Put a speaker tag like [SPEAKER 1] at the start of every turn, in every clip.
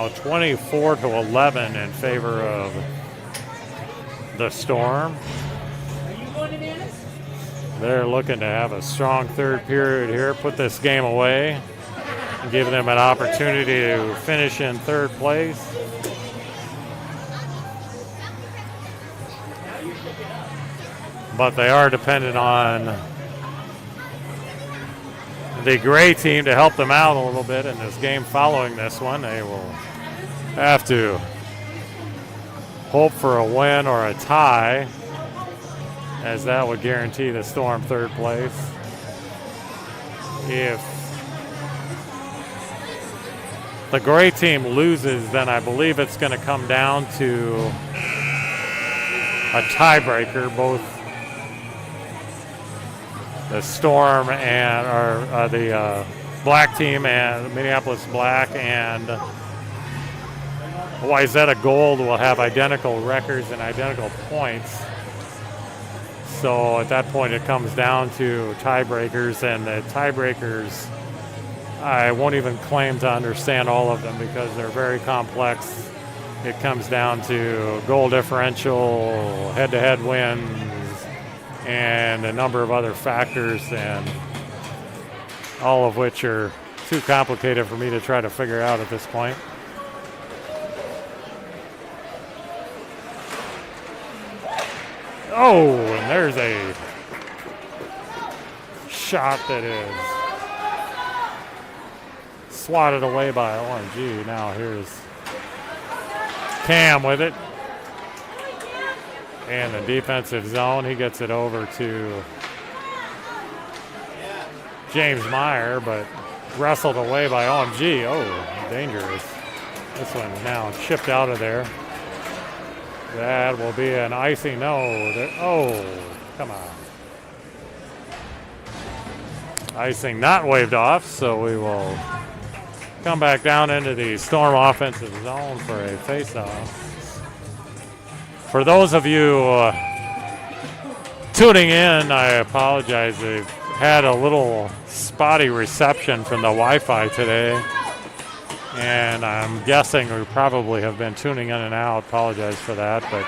[SPEAKER 1] now 24-11 in favor of the Storm. They're looking to have a strong third period here, put this game away, and give them an opportunity to finish in third place. But they are dependent on the gray team to help them out a little bit in this game following this one. They will have to hope for a win or a tie, as that would guarantee the Storm third place. If the gray team loses, then I believe it's going to come down to a tiebreaker. Both the Storm and the black team and Minneapolis Black and Wayzata Gold will have identical records and identical points. So at that point it comes down to tiebreakers, and the tiebreakers, I won't even claim to understand all of them because they're very complex. It comes down to goal differential, head-to-head wins, and a number of other factors, and all of which are too complicated for me to try to figure out at this point. Oh, and there's a shot that is swatted away by OMG. Now here's Cam with it. And the defensive zone, he gets it over to James Meyer, but wrestled away by OMG. Oh, dangerous. This one now chipped out of there. That will be an icing. No. Oh, come on. Icing not waved off, so we will come back down into the Storm offensive zone for a faceoff. For those of you tuning in, I apologize. They've had a little spotty reception from the Wi-Fi today, and I'm guessing we probably have been tuning in and out. Apologize for that, but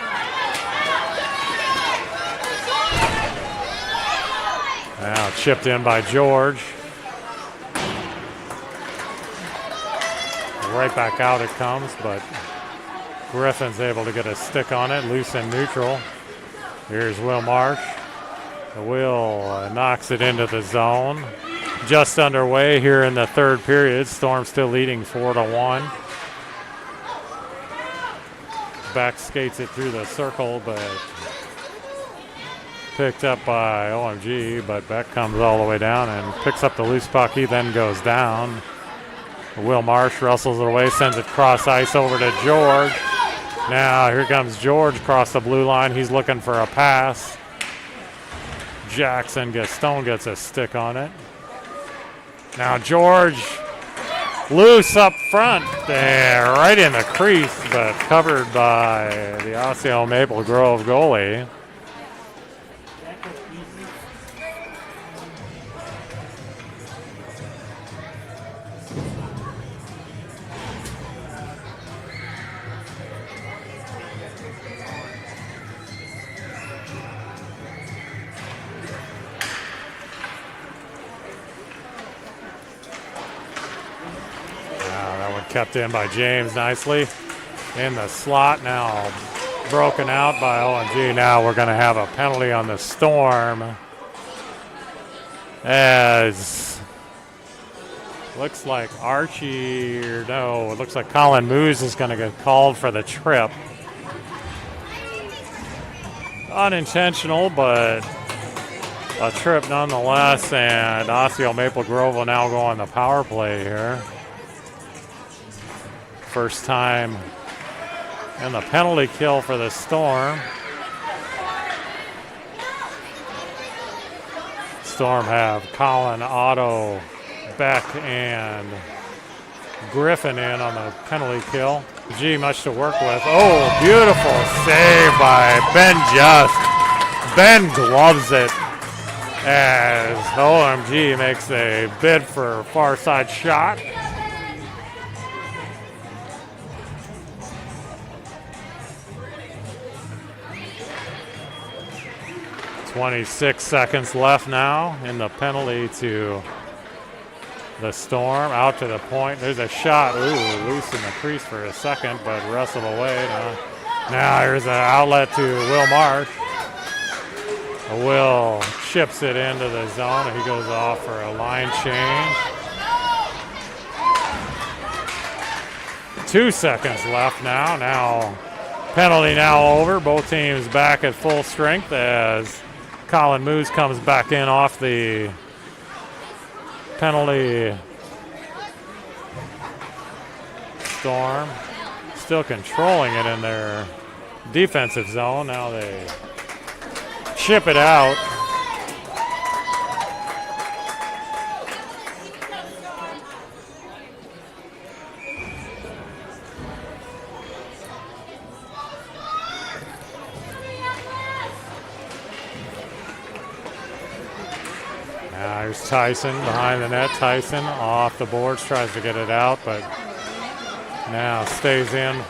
[SPEAKER 1] now chipped in by George. Right back out it comes, but Griffin's able to get a stick on it, loose and neutral. Here's Will Marsh. Will knocks it into the zone. Just underway here in the third period. Storm still leading 4-1. Back skates it through the circle, but picked up by OMG, but Beck comes all the way down and picks up the loose puck. He then goes down. Will Marsh wrestles it away, sends it cross ice over to George. Now here comes George across the blue line. He's looking for a pass. Jackson Gaston gets a stick on it. Now George loose up front there, right in the crease, but covered by the Osseo Maple Grove goalie. Kept in by James nicely in the slot. Now broken out by OMG. Now we're going to have a penalty on the Storm, as looks like Archie, or no, it looks like Colin Moose is going to get called for the trip. Unintentional, but a trip nonetheless, and Osseo Maple Grove will now go on the power play here. First time in the penalty kill for the Storm. Storm have Colin, Otto, Beck, and Griffin in on the penalty kill. Gee, much to work with. Oh, beautiful save by Ben Just. Ben gloves it as OMG makes a bid for far side shot. 26 seconds left now in the penalty to the Storm. Out to the point. There's a shot. Ooh, loose in the crease for a second, but wrestled away. Now here's an outlet to Will Marsh. Will chips it into the zone, and he goes off for a line change. 2 seconds left now. Now penalty now over. Both teams back at full strength as Colin Moose comes back in off the penalty. Storm still controlling it in their defensive zone. Now they chip it out. Now here's Tyson behind the net. Tyson off the boards, tries to get it out, but now stays in.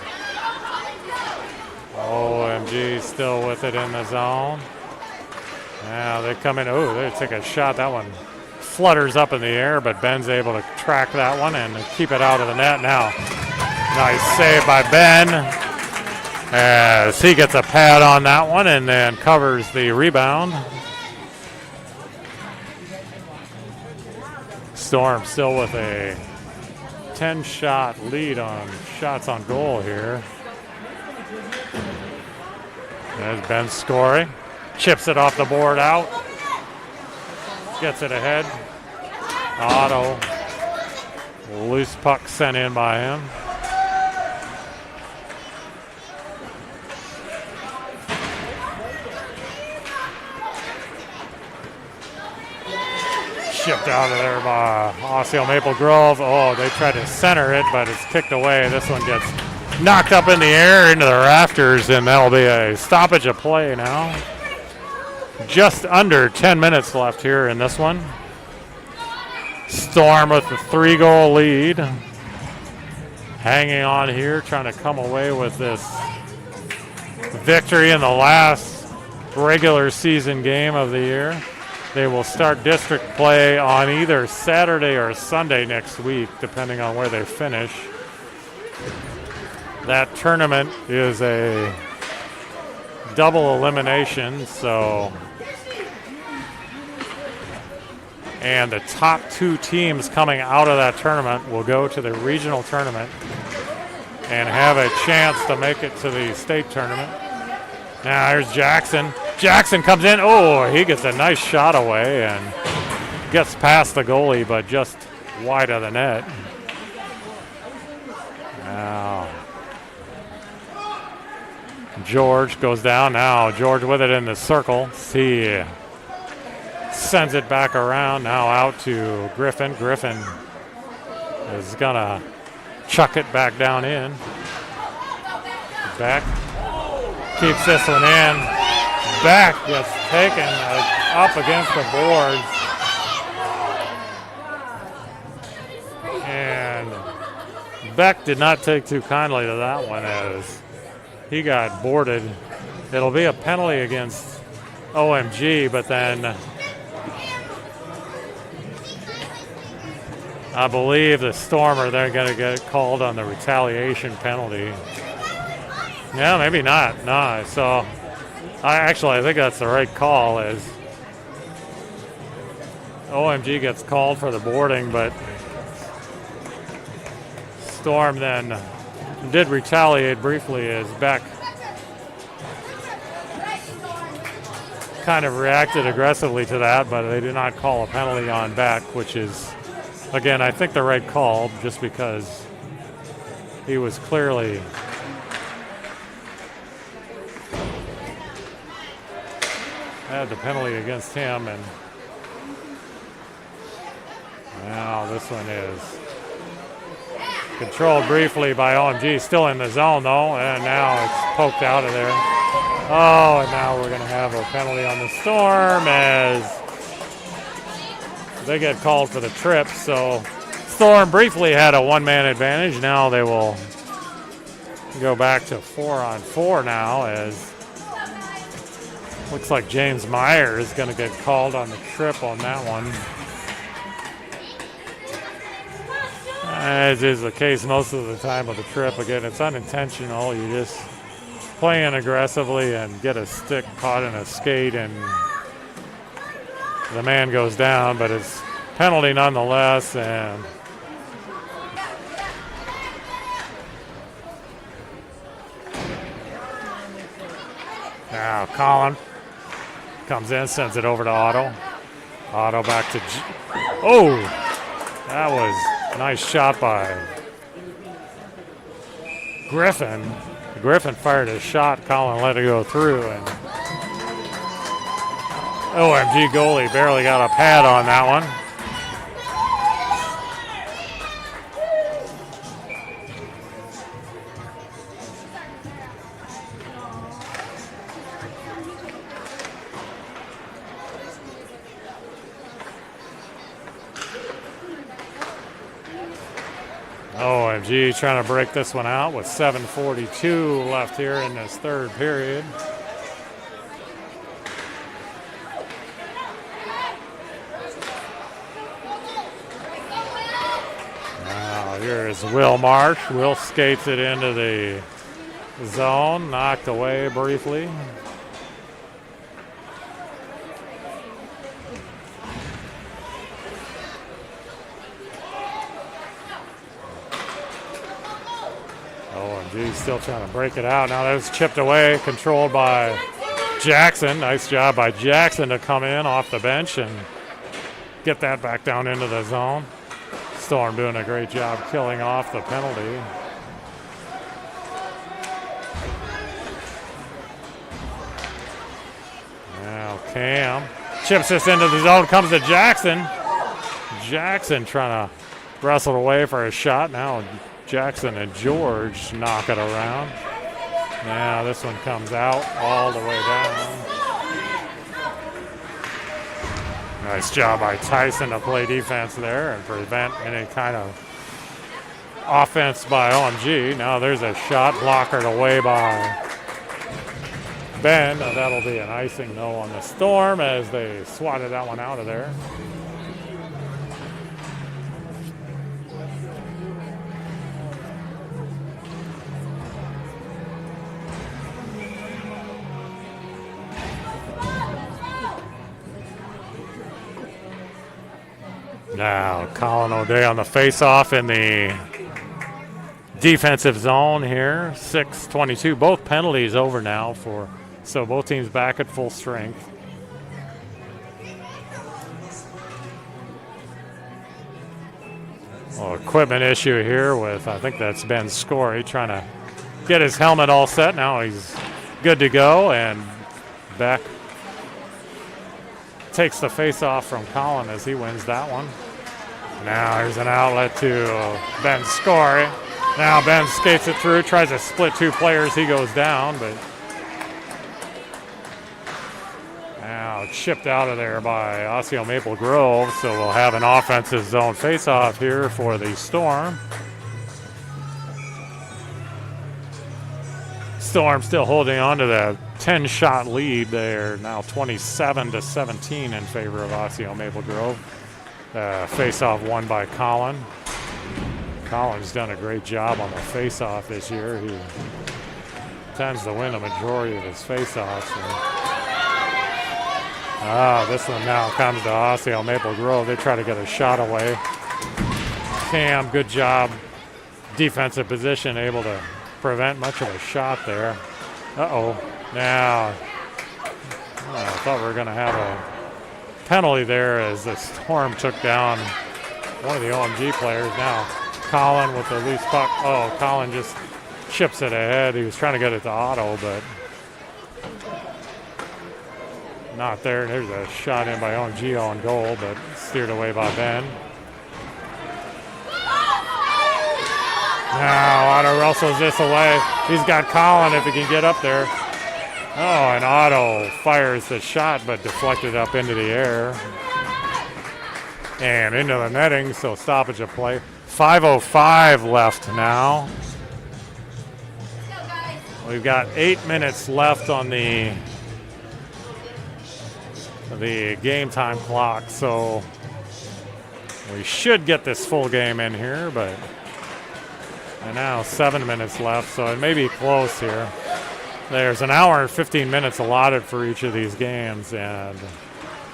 [SPEAKER 1] OMG still with it in the zone. Now they come in. Oh, they take a shot. That one flutters up in the air, but Ben's able to track that one and keep it out of the net. Now, nice save by Ben as he gets a pad on that one and then covers the rebound. Storm still with a 10-shot lead on shots on goal here. There's Ben scoring. Chips it off the board out. Gets it ahead. Otto. Loose puck sent in by him. Shipped out of there by Osseo Maple Grove. Oh, they tried to center it, but it's kicked away. This one gets knocked up in the air into the rafters, and that'll be a stoppage of play now. Just under 10 minutes left here in this one. Storm with the 3-goal lead. Hanging on here, trying to come away with this victory in the last regular season game of the year. They will start district play on either Saturday or Sunday next week, depending on where they finish. That tournament is a double elimination, so, and the top 2 teams coming out of that tournament will go to the regional tournament and have a chance to make it to the state tournament. Now here's Jackson. Jackson comes in. Oh, he gets a nice shot away and gets past the goalie, but just wide of the net. Now George goes down. Now George with it in the circle. He sends it back around. Now out to Griffin. Griffin is going to chuck it back down in. Beck keeps this one in. Beck gets taken up against the boards. And Beck did not take too kindly to that one as he got boarded. It'll be a penalty against OMG, but then I believe the Stormer, they're going to get called on the retaliation penalty. Yeah, maybe not. No, so I think that's the right call as OMG gets called for the boarding, but Storm then did retaliate briefly as Beck kind of reacted aggressively to that, but they did not call a penalty on Beck, which is, again, I think the right call just because he was clearly had the penalty against him, and now this one is controlled briefly by OMG, still in the zone though, and now it's poked out of there. Oh, and now we're going to have a penalty on the Storm as they get called for the trip. So Storm briefly had a one-man advantage. Now they will go back to 4-on-4 now as Looks like James Meyer is going to get called on the trip on that one. As is the case most of the time with the trip. Again, it's unintentional. You just playing aggressively and get a stick caught in a skate and the man goes down, but it's penalty nonetheless. And now Colin comes in, sends it over to Otto. Otto back to oh, that was a nice shot by Griffin. Griffin fired a shot, Colin let it go through, and OMG goalie barely got a pad on that one. OMG trying to break this one out with 7:42 left here in this third period. Now here's Will Marsh. Will skates it into the zone, knocked away briefly. OMG still trying to break it out. Now that's chipped away, controlled by Jackson. Nice job by Jackson to come in off the bench and get that back down into the zone. Storm doing a great job killing off the penalty. Now Cam chips this into the zone, comes to Jackson. Jackson trying to wrestle away for a shot. Now Jackson and George knock it around. Now this one comes out all the way down. Nice job by Tyson to play defense there and prevent any kind of offense by OMG. Now there's a shot blockered away by Ben. That'll be an icing though on the Storm as they swatted that one out of there. Now Colin O'Day on the face-off in the defensive zone here. 6:22. Both penalties over now so both teams back at full strength. Well, equipment issue here with, I think that's Ben Scory trying to get his helmet all set. Now he's good to go, and Beck takes the face-off from Colin as he wins that one. Now here's an outlet to Ben Scory. Now Ben skates it through, tries to split two players. He goes down, but now chipped out of there by Osseo Maple Grove. So we'll have an offensive zone face-off here for the Storm. Storm still holding on to the 10-shot lead. They're now 27-17 in favor of Osseo Maple Grove. Face-off won by Colin. Colin's done a great job on the face-off this year. He tends to win a majority of his face-offs. This one now comes to Osseo Maple Grove. They try to get a shot away. Cam, good job. Defensive position, able to prevent much of a shot there. Now, I thought we were going to have a penalty there as the Storm took down one of the OMG players. Now Colin with the loose puck. Oh, Colin just chips it ahead. He was trying to get it to Otto, but not there. There's a shot in by OMG on goal, but steered away by Ben. Now Otto wrestles this away. He's got Colin if he can get up there. Oh, and Otto fires the shot, but deflected up into the air and into the netting, so stoppage of play. 5:05 left now. We've got 8 minutes left on the the game time clock. So we should get this full game in here, but and now 7 minutes left, so it may be close here. There's an hour and 15 minutes allotted for each of these games, and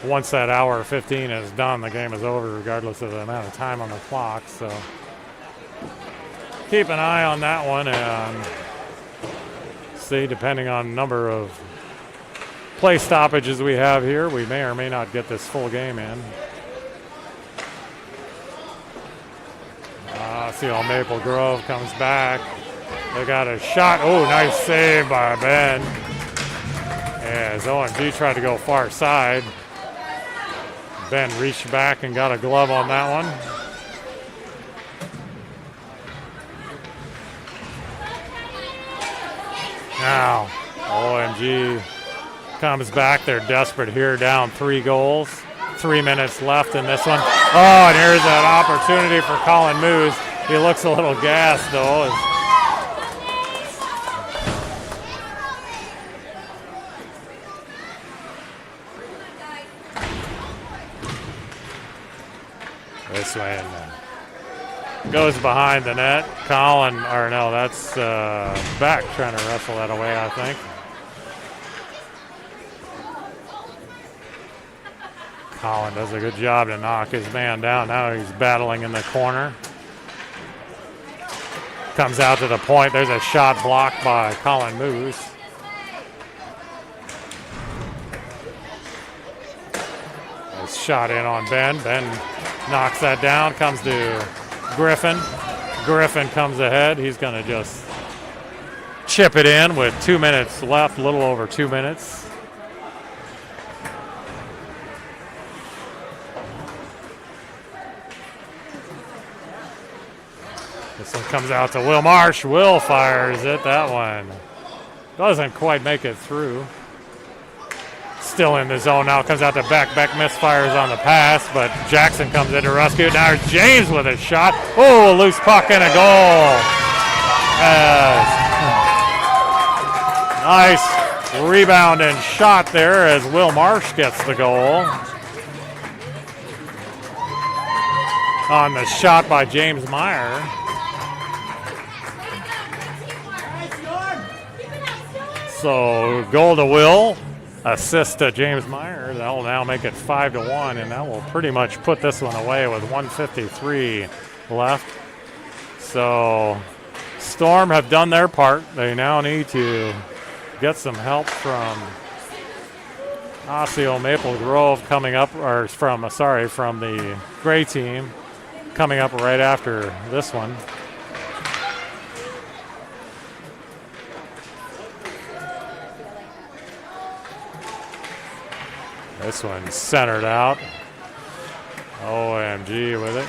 [SPEAKER 1] once that hour 15 is done, the game is over regardless of the amount of time on the clock. So keep an eye on that one and see, depending on number of play stoppages we have here, we may or may not get this full game in. See how Maple Grove comes back. They got a shot. Oh, nice save by Ben. As OMG tried to go far side. Ben reached back and got a glove on that one. Now, OMG comes back. They're desperate here, down 3 goals. 3 minutes left in this one. Oh, and here's that opportunity for Colin Moose. He looks a little gassed, though. This one goes behind the net. Colin, or no, that's Beck trying to wrestle that away, I think. Colin does a good job to knock his man down. Now he's battling in the corner. Comes out to the point. There's a shot blocked by Colin Moose. Nice shot in on Ben. Ben knocks that down. Comes to Griffin. Griffin comes ahead. He's going to just chip it in with 2 minutes left, a little over 2 minutes. This one comes out to Will Marsh. Will fires it. That one doesn't quite make it through. Still in the zone now. Comes out to Beck. Beck misfires on the pass, but Jackson comes in to rescue. Now there's James with a shot. Oh, a loose puck and a goal. Nice rebound and shot there as Will Marsh gets the goal. On the shot by James Meyer. So goal to Will, assist to James Meyer. That will now make it 5-1, and that will pretty much put this one away with 1:53 left. So Storm have done their part. They now need to get some help from Osseo Maple Grove coming up, or from the gray team coming up right after this one. This one's centered out. OMG with it.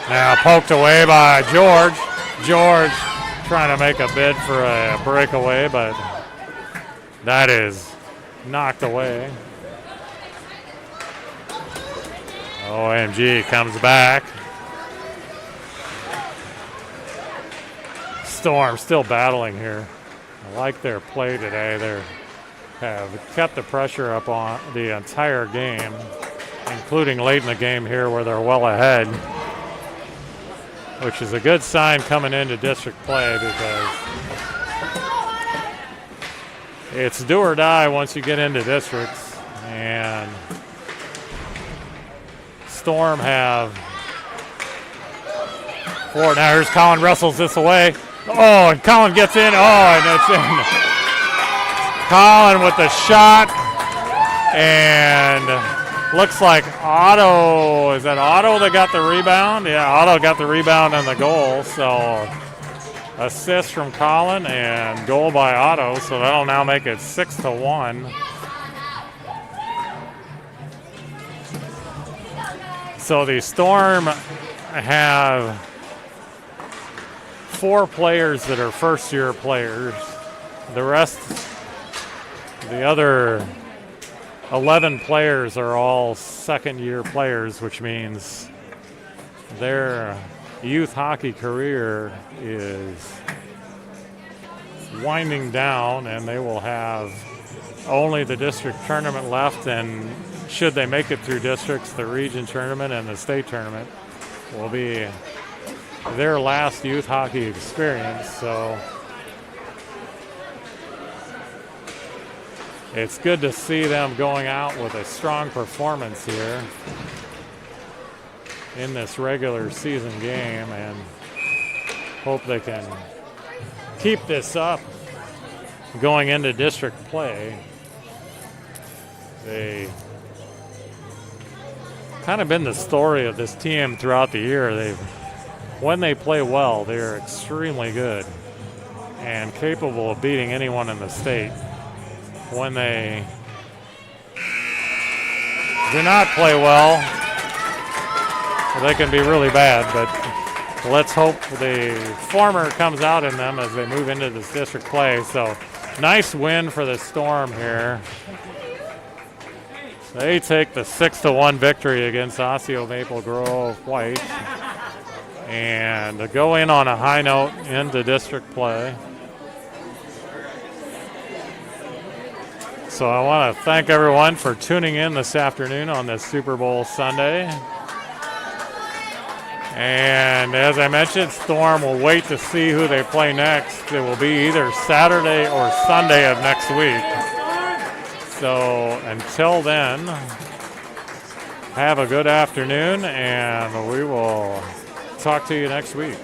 [SPEAKER 1] Now poked away by George. George trying to make a bid for a breakaway, but that is knocked away. OMG comes back. Storm still battling here. I like their play today. They have kept the pressure up on the entire game, including late in the game here where they're well ahead, which is a good sign coming into district play because it's do or die once you get into districts. And Storm have 4. Now here's Colin, wrestles this away. Oh, and Colin gets in. Oh, and it's in. Colin with the shot, and looks like Otto, is that Otto that got the rebound? Yeah, Otto got the rebound and the goal, so assist from Colin and goal by Otto, so that'll now make it 6-1. So the Storm have 4 players that are first-year players. The other 11 players are all second-year players, which means their youth hockey career is winding down, and they will have only the district tournament left, and should they make it through districts, the region tournament and the state tournament will be their last youth hockey experience. So it's good to see them going out with a strong performance here in this regular season game, and hope they can keep this up going into district play. They kind of been the story of this team throughout the year. When they play well, they're extremely good and capable of beating anyone in the state. When they do not play well, they can be really bad, but let's hope the former comes out in them as they move into this district play. So nice win for the Storm here. They take the 6-1 victory against Osseo Maple Grove White and to go in on a high note into district play. So I want to thank everyone for tuning in this afternoon on this Super Bowl Sunday. And as I mentioned, Storm will wait to see who they play next. It will be either Saturday or Sunday of next week. So until then, have a good afternoon, and we will talk to you next week.